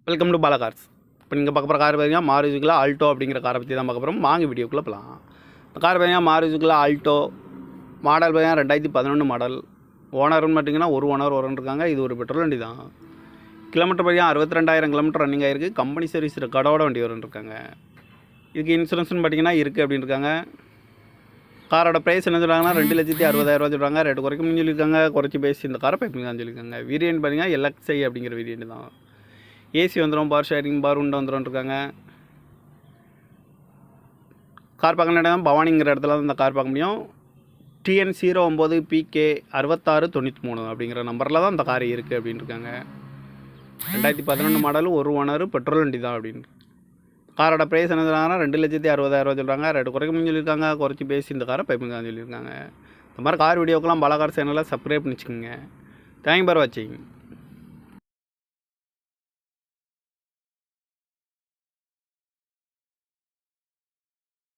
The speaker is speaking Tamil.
Welcome to Bala cars. இப்போ நீங்கள் பார்க்க போகிற கார் பார்த்தீங்கன்னா மாருதிக்குள்ள ஆல்டோ அப்படிங்கிற காரை பற்றி தான் பார்க்க போகிறோம். வாங்க வீடியோக்குள்ளே போகலாம். இந்த கார் பார்த்தீங்கன்னா மாருதிக்குள்ள ஆல்டோ மாடல் பார்த்தீங்கன்னா 2011 மாடல். ஓனர்னு பார்த்தீங்கன்னா ஒரு ஓனர் இருக்காங்க. இது ஒரு பெட்ரோல் வண்டி தான். கிலோமீட்டர் பார்த்தீங்கன்னா 62,000 கிலோமீட்டர் ரன்னிங் ஆகிருக்கு. கம்பெனி சர்வீஸ் ரெக்கார்டோட வண்டி இருக்காங்க. இதுக்கு இன்சூரன்ஸ்னு பார்த்தீங்கன்னா இருக்குது அப்படின்னு இருக்காங்க. காரோட ப்ரைஸ் என்ன சொல்கிறாங்கன்னா 2,60,000 சொல்கிறாங்க. ரேட்டு குறைக்கணும்னு சொல்லியிருக்காங்க. குறைச்சி பேசி இந்த காரை பைப்பிங் சொல்லியிருக்காங்க. வேரியன்ட் பார்த்தீங்கன்னா LXi அப்படிங்கிற வேரியன்ட் தான். ஏசி வந்துடும், பவர் ஷேரிங், பவர் உண்டை வந்துடும் இருக்காங்க. கார் பார்க்க இடம் பவானிங்கிற இடத்துல தான் இந்த கார் பார்க்க முடியும். TN 09PK6693 அப்படிங்கிற நம்பரில் தான் இந்த கார் இருக்குது அப்படின்னு இருக்காங்க. 2011 மாடலும் ஒரு ஓனர் பெட்ரோல் வண்டி தான் அப்படின்னு. காரோட ப்ரைஸ் என்ன சொல்கிறாங்கன்னா 2,60,000 சொல்கிறாங்க. ரேட்டு குறைக்கணும்னு சொல்லியிருக்காங்க. குறைச்சி பேசி இந்த காரை பைப்பிங்கான்னு சொல்லியிருக்காங்க. இந்த மாதிரி கார் வீடியோக்கெல்லாம் பாலா கார் சேனலில் சப்ஸ்கிரைப் பண்ணி வச்சுக்கோங்க. தேங்க்யூ ஃபார் வாட்சிங்.